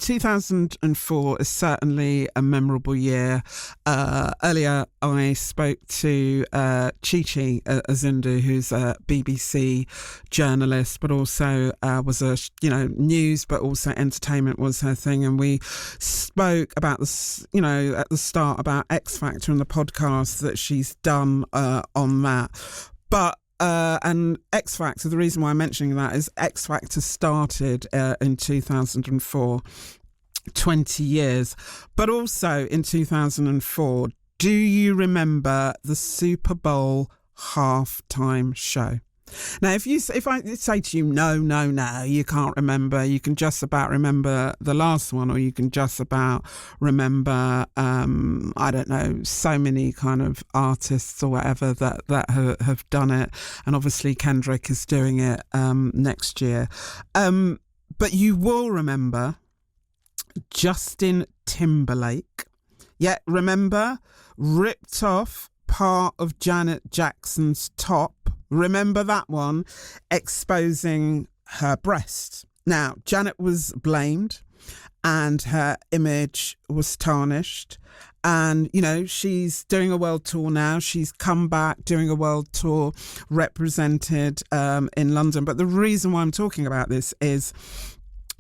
2004 is certainly a memorable year. Earlier, I spoke to Chi Azundu, who's a BBC journalist, but also was a news, but also entertainment was her thing. And we spoke about this, at the start about X Factor and the podcast that she's done on that. But and X Factor, the reason why I'm mentioning that is X Factor started in 2004, 20 years. But also in 2004, do you remember the Super Bowl halftime show? Now, if I say to you, no, you can't remember, you can just about remember the last one, or you can just about remember, I don't know, so many kind of artists or whatever that have done it. And obviously Kendrick is doing it next year. But you will remember Justin Timberlake. Yeah, remember? Ripped off part of Janet Jackson's top. Remember that one? Exposing her breast. Now, Janet was blamed and her image was tarnished. And, she's doing a world tour now. She's come back doing a world tour, represented in London. But the reason why I'm talking about this is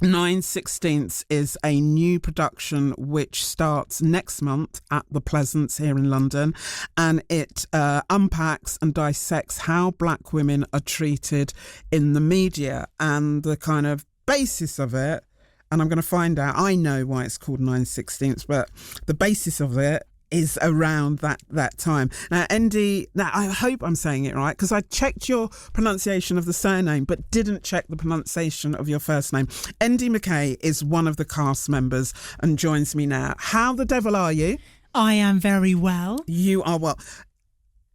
9/16 is a new production which starts next month at the Pleasance here in London, and it unpacks and dissects how black women are treated in the media and the kind of basis of it. And I'm going to find out. I know why it's called 9/16, but the basis of it is around that time. Now, Endy, I hope I'm saying it right, because I checked your pronunciation of the surname but didn't check the pronunciation of your first name. Endy Mckay is one of the cast members and joins me now. How the devil are you? I am very well. You are well.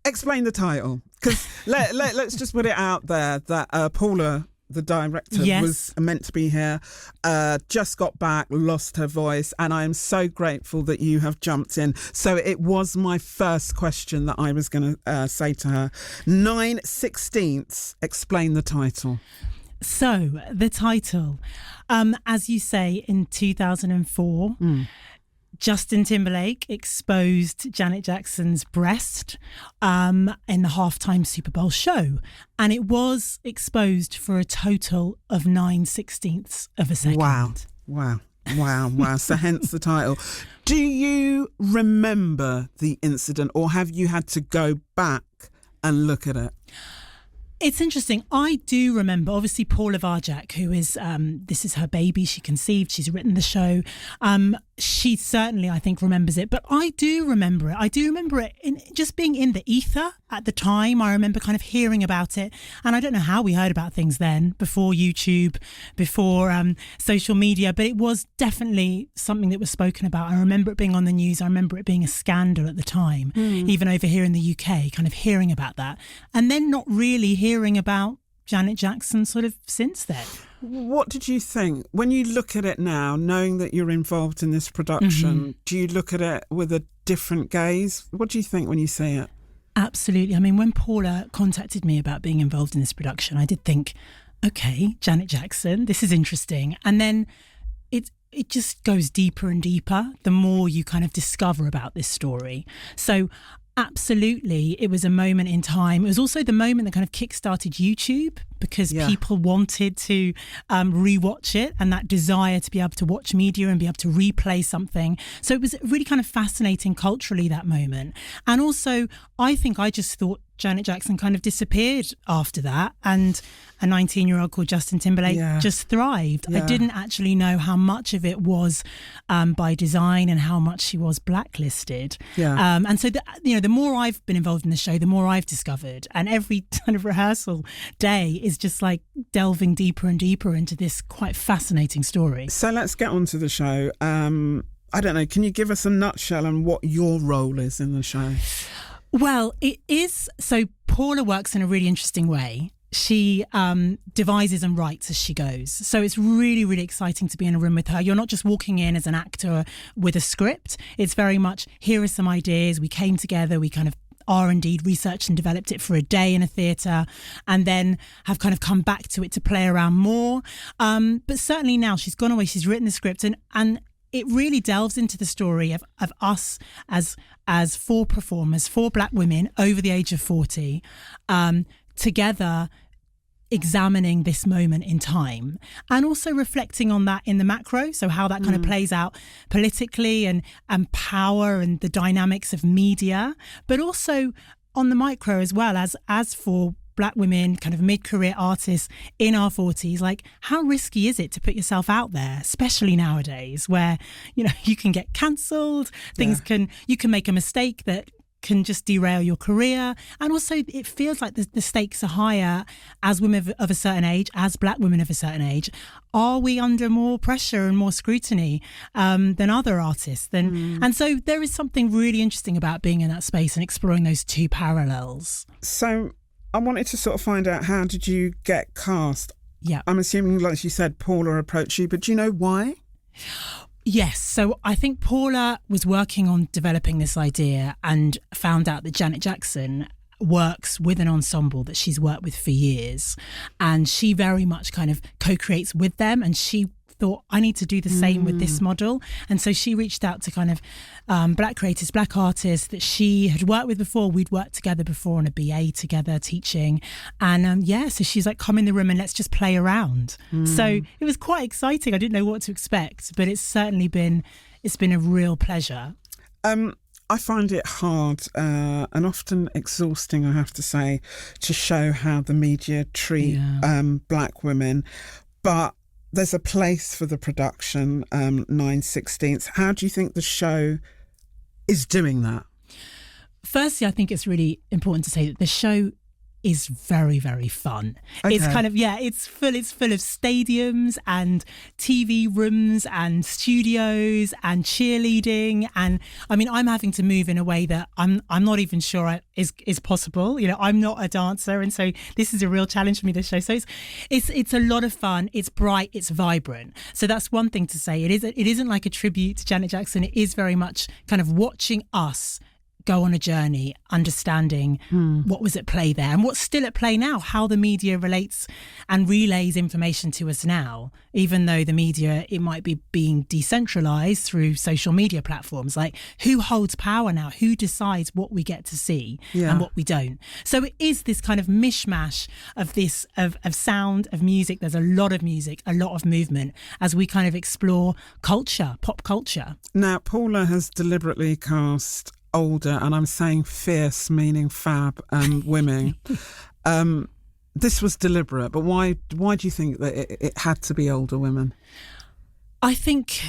Explain the title, because let's just put it out there that Paula, the director, yes, was meant to be here, just got back, lost her voice, and I am so grateful that you have jumped in. So it was my first question that I was going to say to her. 9/16, explain the title. So the title, as you say, in 2004, Justin Timberlake exposed Janet Jackson's breast in the halftime Super Bowl show. And it was exposed for a total of 9/16 of a second. Wow. So hence the title. Do you remember the incident, or have you had to go back and look at it? It's interesting. I do remember, obviously, Paula Varjak, who is, this is her baby. She conceived, she's written the show. She certainly, I think, remembers it. But I do remember it. I do remember it just being in the ether at the time. I remember kind of hearing about it. And I don't know how we heard about things then, before YouTube, before social media. But it was definitely something that was spoken about. I remember it being on the news. I remember it being a scandal at the time, even over here in the UK, kind of hearing about that. And then not really hearing about Janet Jackson sort of since then. What did you think when you look at it now, knowing that you're involved in this production? Do you look at it with a different gaze? What do you think when you see it? Absolutely. I mean, when Paula contacted me about being involved in this production, I did think, okay, Janet Jackson, this is interesting. And then it just goes deeper and deeper the more you kind of discover about this story. So absolutely, it was a moment in time. It was also the moment that kind of kickstarted YouTube, because people wanted to rewatch it, and that desire to be able to watch media and be able to replay something. So it was really kind of fascinating culturally, that moment. And also, I think I just thought Janet Jackson kind of disappeared after that, and a 19-year-old called Justin Timberlake just thrived. I didn't actually know how much of it was by design and how much she was blacklisted. And so the more I've been involved in the show, the more I've discovered, and every kind of rehearsal day is just like delving deeper and deeper into this quite fascinating story. So let's get on to the show. I don't know, can you give us a nutshell on what your role is in the show? Well, it is. So Paula works in a really interesting way. She devises and writes as she goes. So it's really, really exciting to be in a room with her. You're not just walking in as an actor with a script. It's very much, here are some ideas. We came together. We kind of R&D, researched and developed it for a day in a theatre, and then have kind of come back to it to play around more. But certainly now she's gone away, she's written the script, and it really delves into the story of us as four performers, four black women over the age of 40, together examining this moment in time and also reflecting on that in the macro, so how that kind of plays out politically and power and the dynamics of media, but also on the micro as well, as for black women, kind of mid-career artists in our 40s, like how risky is it to put yourself out there, especially nowadays where, you know, you can get cancelled, you can make a mistake that can just derail your career. And also it feels like the stakes are higher as women of a certain age, as black women of a certain age. Are we under more pressure and more scrutiny than other artists? And so there is something really interesting about being in that space and exploring those two parallels. So I wanted to sort of find out, how did you get cast? Yeah. I'm assuming, like you said, Paula approached you, but do you know why? Yes. So I think Paula was working on developing this idea and found out that Janet Jackson works with an ensemble that she's worked with for years. And she very much kind of co-creates with them. And she thought, I need to do the same with this model. And so she reached out to kind of black creators, black artists that she had worked with before. We'd worked together before on a BA together teaching. And so she's like, come in the room and let's just play around. So it was quite exciting. I didn't know what to expect, but it's certainly been a real pleasure. I find it hard and often exhausting, I have to say, to show how the media treat black women. But there's a place for the production, 9/16. How do you think the show is doing that? Firstly, I think it's really important to say that the show is very, very fun. Okay. It's kind of, it's full of stadiums and TV rooms and studios and cheerleading. And I mean, I'm having to move in a way that I'm not even sure is possible. You know, I'm not a dancer. And so this is a real challenge for me, this show. So it's a lot of fun. It's bright. It's vibrant. So that's one thing to say. It isn't like a tribute to Janet Jackson. It is very much kind of watching us go on a journey, understanding what was at play there and what's still at play now, how the media relates and relays information to us now, even though the media, it might be being decentralized through social media platforms. Like, who holds power now? Who decides what we get to see and what we don't? So it is this kind of mishmash of this, of sound, of music. There's a lot of music, a lot of movement as we kind of explore culture, pop culture. Now, Paula has deliberately cast older, and I'm saying fierce, meaning fab, women. This was deliberate, but why do you think that it had to be older women? I think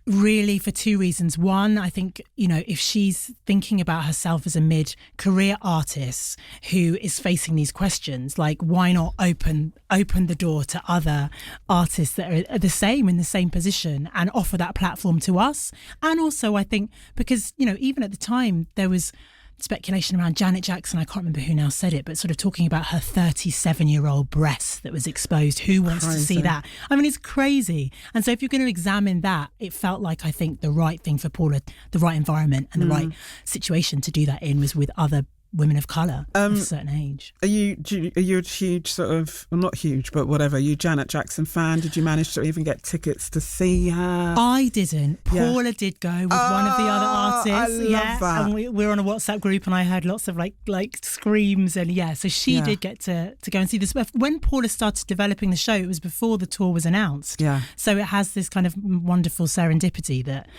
really for two reasons. One, I think, you know, if she's thinking about herself as a mid-career artist who is facing these questions, like, why not open the door to other artists that are the same, in the same position, and offer that platform to us? And also, I think, because, you know, even at the time there was speculation around Janet Jackson, I can't remember who now said it, but sort of talking about her 37-year-old breast that was exposed. Who wants to see that? I mean, it's crazy. And so if you're going to examine that, it felt like, I think, the right thing for Paula, the right environment and the right situation to do that in was with other women of colour of a certain age. Are you a huge sort of, well, not huge, but whatever, are you Janet Jackson fan? Did you manage to even get tickets to see her? I didn't. Paula did go with one of the other artists. I love that. And we're on a WhatsApp group and I heard lots of like screams and so she did get to go and see this. When Paula started developing the show, it was before the tour was announced. Yeah. So it has this kind of wonderful serendipity that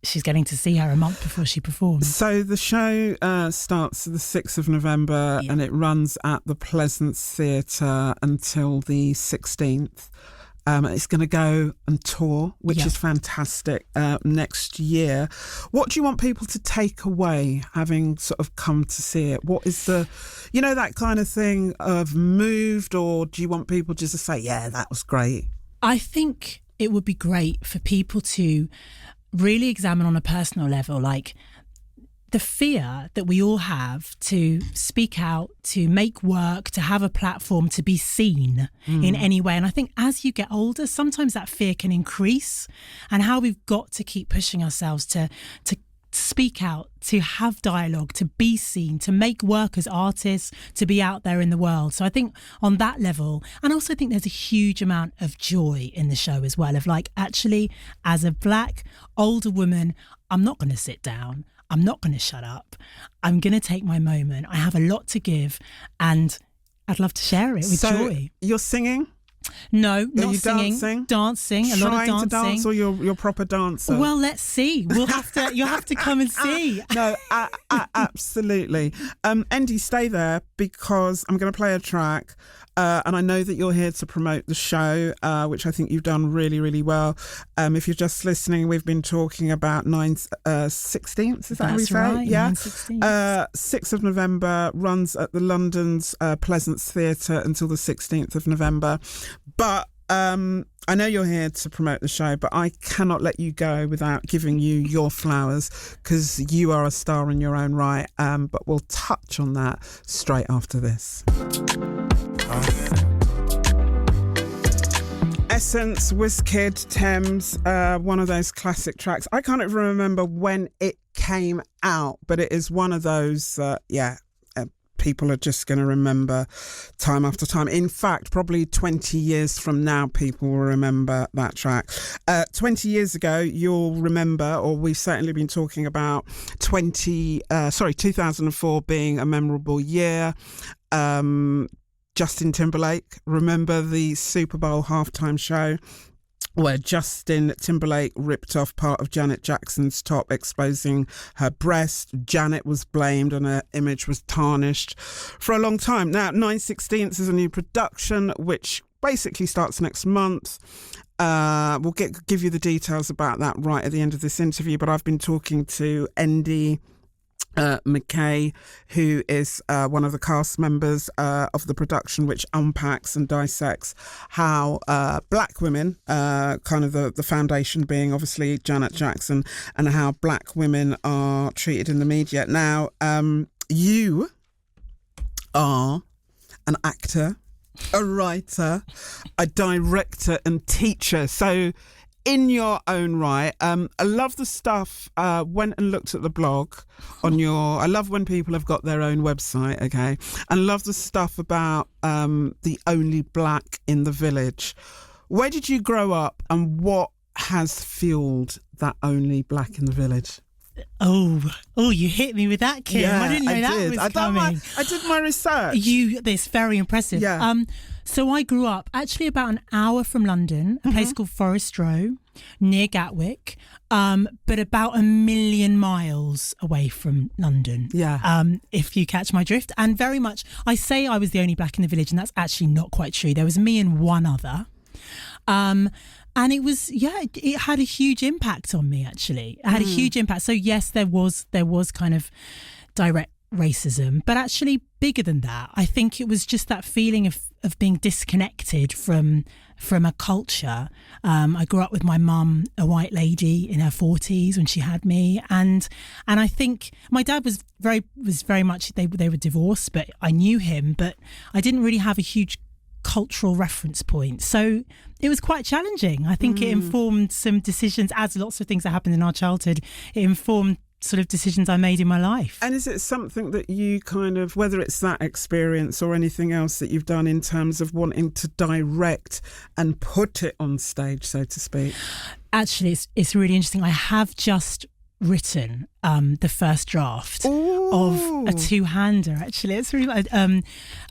she's getting to see her a month before she performs. So the show starts the 6th of November and it runs at the Pleasance Theatre until the 16th. It's going to go and tour, which is fantastic, next year. What do you want people to take away, having sort of come to see it? What is the, you know, that kind of thing of moved, or do you want people just to say, yeah, that was great? I think it would be great for people to really examine on a personal level, like the fear that we all have to speak out, to make work, to have a platform, to be seen in any way. And I think as you get older, sometimes that fear can increase, and how we've got to keep pushing ourselves to speak out, to have dialogue, to be seen, to make work as artists, to be out there in the world. So I think on that level, and I also think there's a huge amount of joy in the show as well, of like, actually, as a black older woman, I'm not going to sit down. I'm not going to shut up. I'm going to take my moment. I have a lot to give, and I'd love to share it with joy. You're singing? No, not you singing. Dancing, a lot of Trying dancing. to dance, or you're proper dancer? Well, let's see. You'll have to come and see. No, absolutely. Endy, stay there, because I'm going to play a track. And I know that you're here to promote the show, which I think you've done really, really well. If you're just listening, we've been talking about Sixteenths, is that how we say right, it? Yeah. 6th 6th of November, runs at the London's Pleasance Theatre until the 16th of November. But I know you're here to promote the show, but I cannot let you go without giving you your flowers, because you are a star in your own right. But we'll touch on that straight after this. Essence, Wizkid, Thames, one of those classic tracks. I can't even remember when it came out, but it is one of those, people are just going to remember time after time. In fact, probably 20 years from now, people will remember that track. 20 years ago, you'll remember, or we've certainly been talking about 2004 being a memorable year. Justin Timberlake, remember the Super Bowl halftime show where Justin Timberlake ripped off part of Janet Jackson's top, exposing her breast. Janet was blamed and her image was tarnished for a long time. Now, 9/16 is a new production which basically starts next month. We'll give you the details about that right at the end of this interview, but I've been talking to Endy Mckay, who is one of the cast members of the production, which unpacks and dissects how black women, kind of the foundation being obviously Janet Jackson, and how black women are treated in the media. Now, you are an actor, a writer, a director and teacher. So in your own right, I love the stuff, went and looked at the blog on I love when people have got their own website, okay, and love the stuff about the only black in the village. Where did you grow up, and what has fueled that only black in the village? Oh, you hit me with that, Kim. Yeah, I didn't know that was coming. I did my research. That's very impressive. Yeah. So I grew up actually about an hour from London, a place called Forest Row, near Gatwick, but about 1,000,000 miles away from London. Yeah. If you catch my drift. And very much, I say I was the only black in the village, and that's actually not quite true. There was me and one other. And it was, it had a huge impact on me, actually. It had a huge impact. So yes, there was kind of direct racism, but actually bigger than that. I think it was just that feeling of being disconnected from a culture. I grew up with my mum, a white lady in her 40s when she had me, and I think my dad was very much, they were divorced, but I knew him, but I didn't really have a huge cultural reference point. So it was quite challenging. I think it informed some decisions, as lots of things that happened in our childhood, it informed sort of decisions I made in my life. And is it something that you kind of, whether it's that experience or anything else that you've done in terms of wanting to direct and put it on stage, so to speak? Actually, it's really interesting. I have just written the first draft of a two-hander, actually. It's really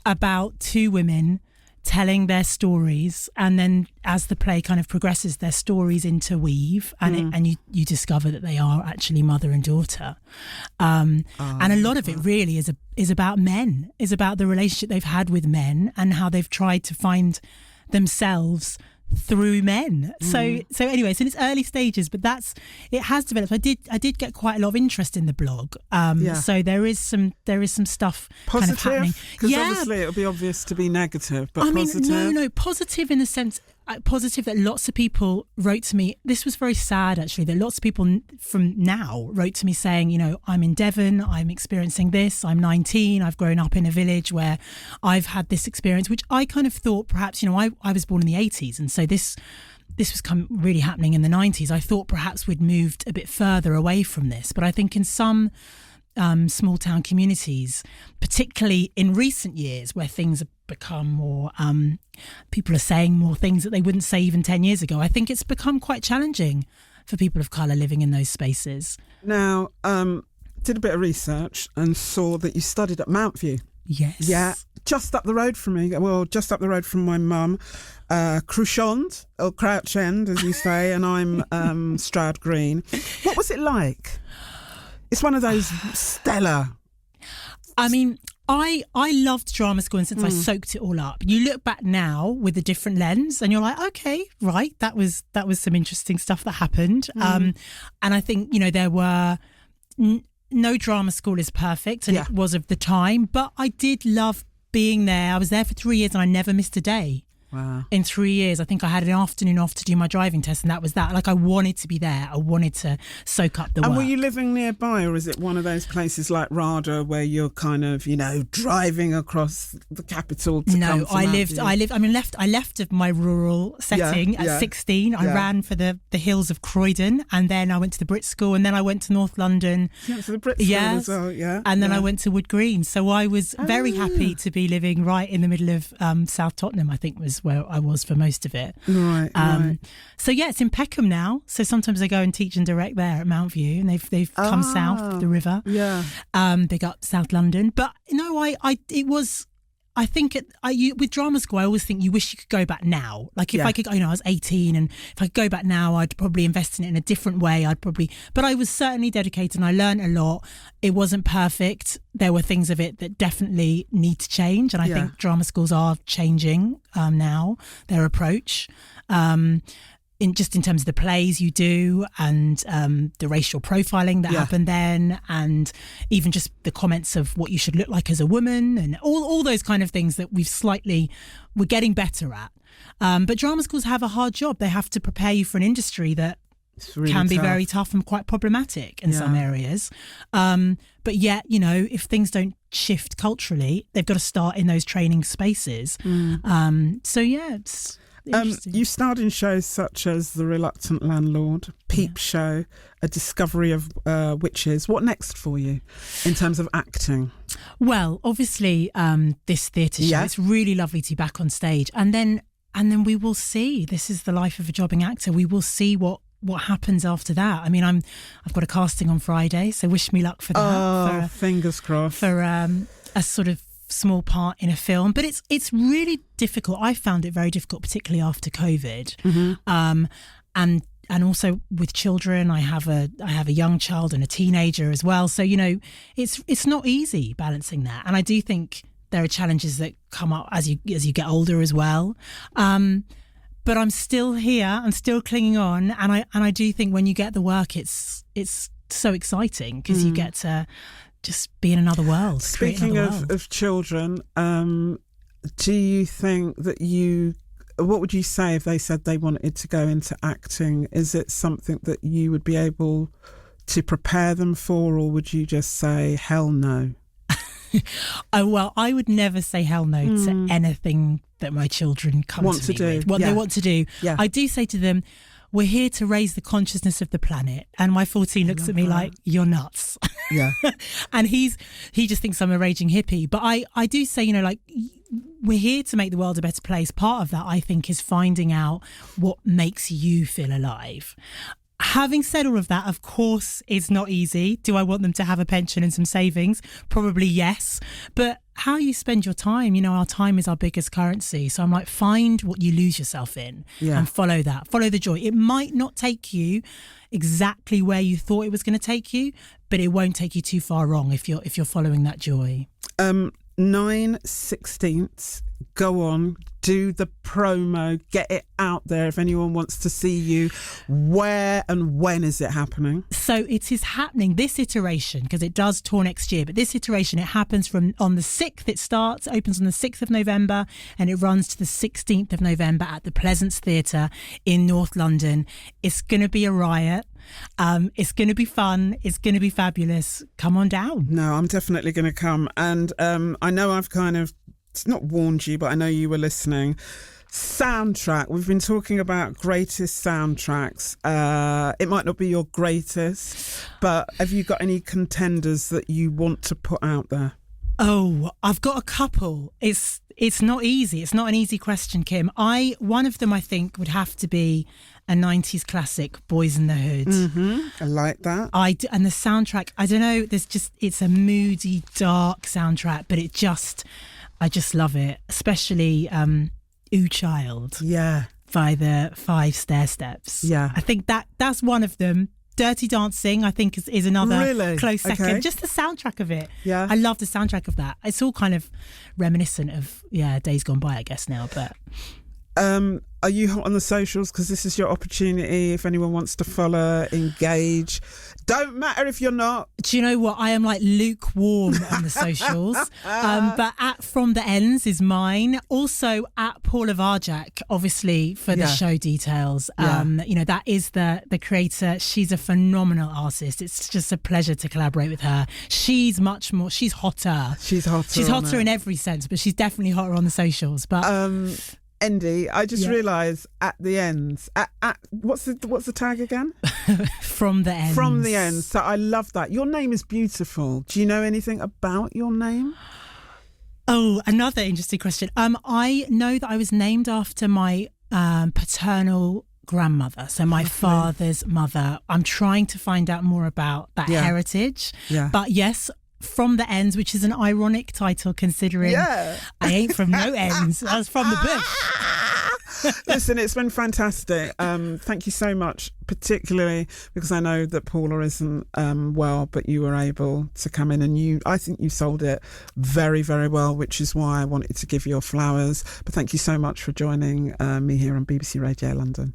about two women telling their stories, and then as the play kind of progresses, their stories interweave, and you discover that they are actually mother and daughter, and a lot of it really is about men, is about the relationship they've had with men and how they've tried to find themselves through men. So anyway, it's in its early stages, but it has developed. I did get quite a lot of interest in the blog. So there is some stuff positive, kind of happening. Because obviously it would be obvious to be negative, but positive. No, positive in the sense, positive that lots of people wrote to me. This was very sad, actually, that lots of people from now wrote to me saying, I'm in Devon, I'm experiencing this, I'm 19, I've grown up in a village where I've had this experience, which I kind of thought perhaps, I was born in the 80s, and so this this was really happening in the 90s, I thought perhaps we'd moved a bit further away from this. But I think in some small town communities, particularly in recent years where things have become more, people are saying more things that they wouldn't say even 10 years ago, I think it's become quite challenging for people of colour living in those spaces. Now, did a bit of research and saw that you studied at Mountview. Yes. Yeah, just up the road from me. Well, just up the road from my mum, Cruchond, or Crouch End, as you say, and I'm Stroud Green. What was it like? It's one of those stellar. I mean, I loved drama school, and since I soaked it all up, you look back now with a different lens and you're like, okay, right, that was some interesting stuff that happened. And I think, there were no drama school is perfect, and it was of the time, but I did love being there. I was there for 3 years and I never missed a day. Wow. In 3 years, I think I had an afternoon off to do my driving test, and that was that. Like, I wanted to be there. I wanted to soak up the work. And were you living nearby, or is it one of those places like RADA where you're kind of, driving across the capital to come to Mountview? I left of my rural setting at 16. I ran for the hills of Croydon, and then I went to the Brit School, and then I went to North London. Yeah, to the Brit School as well, yeah. And then I went to Wood Green. So I was very happy to be living right in the middle of South Tottenham, I think was where I was for most of it. Right. So it's in Peckham now. So sometimes I go and teach and direct there at Mountview, and they've come south of the river. Yeah. Big up South London. But I think with drama school, I always think you wish you could go back now. Like if I could, I was 18, and if I could go back now, I'd probably invest in it in a different way. But I was certainly dedicated, and I learned a lot. It wasn't perfect. There were things of it that definitely need to change, and I think drama schools are changing now, their approach. In terms of the plays you do, and the racial profiling that happened then, and even just the comments of what you should look like as a woman, and all those kind of things that we're getting better at. But drama schools have a hard job. They have to prepare you for an industry that really can be very tough and quite problematic in some areas. But yet, if things don't shift culturally, they've got to start in those training spaces. It's... you starred in shows such as The Reluctant Landlord, Peep Show, A Discovery of Witches. What next for you in terms of acting? Well, obviously, this theatre show, it's really lovely to be back on stage. And then we will see. This is the life of a jobbing actor. We will see what happens after that. I mean, I've got a casting on Friday, so wish me luck for that. Fingers crossed. For a sort of small part in a film, but it's really difficult. I found it very difficult, particularly after COVID, and also with children. I have a young child and a teenager as well, so it's not easy balancing that. And I do think there are challenges that come up as you get older as well. But I'm still here. I'm still clinging on, and I do think when you get the work, it's so exciting because you get to just be in another world. Speaking of children, do you think that what would you say if they said they wanted to go into acting? Is it something that you would be able to prepare them for, or would you just say, hell no? I would never say hell no to anything that my children come to me with. What they want to do. Yeah. I do say to them, we're here to raise the consciousness of the planet. And my 14 looks at me like, you're nuts. Yeah. And he just thinks I'm a raging hippie. But I do say, we're here to make the world a better place. Part of that, I think, is finding out what makes you feel alive. Having said all of that, of course, it's not easy. Do I want them to have a pension and some savings? Probably yes. But how you spend your time, our time is our biggest currency. So I'm like, find what you lose yourself in and follow that. Follow the joy. It might not take you exactly where you thought it was going to take you, but it won't take you too far wrong if you're following that joy. 9 Sixteenths, go on, do the promo, get it out there if anyone wants to see you. Where and when is it happening? So it is happening this iteration, because it does tour next year, but this iteration, it happens on the 6th. It opens on the 6th of November and it runs to the 16th of November at the Pleasance Theatre in North London. It's going to be a riot. It's going to be fun. It's going to be fabulous. Come on down. No, I'm definitely going to come. And I know I've kind of, it's not warned you, but I know you were listening. Soundtrack. We've been talking about greatest soundtracks. It might not be your greatest, but have you got any contenders that you want to put out there? Oh, I've got a couple. It's not easy. It's not an easy question, Kim. One of them I think would have to be a 90s classic, Boys in the Hood. Mm-hmm. I like that. And the soundtrack, I don't know, it's a moody, dark soundtrack, but I just love it. Especially Ooh Child. Yeah. By the Five Stairsteps. Yeah. I think that's one of them. Dirty Dancing, I think, is another really? Close second. Okay. Just the soundtrack of it. Yeah. I love the soundtrack of that. It's all kind of reminiscent of, days gone by, I guess, now. But are you hot on the socials? Because this is your opportunity. If anyone wants to follow, engage. Don't matter if you're not. Do you know what? I am like lukewarm on the socials. But at From the Ends is mine. Also at Paula Varjak, obviously, for the show details. That is the creator. She's a phenomenal artist. It's just a pleasure to collaborate with her. She's hotter. She's hotter in every sense, but she's definitely hotter on the socials. But Endy, I just realised at the ends. At what's the tag again? From the Ends. From the Ends. So I love that. Your name is beautiful. Do you know anything about your name? Oh, another interesting question. I know that I was named after my paternal grandmother, so my father's mother. I'm trying to find out more about that heritage. Yeah. But yes, From the Ends, which is an ironic title considering I ain't from no ends. I was from the bush. Listen, it's been fantastic. Thank you so much, particularly because I know that Paula isn't well, but you were able to come in and I think you sold it very, very well, which is why I wanted to give you your flowers. But thank you so much for joining me here on BBC Radio London.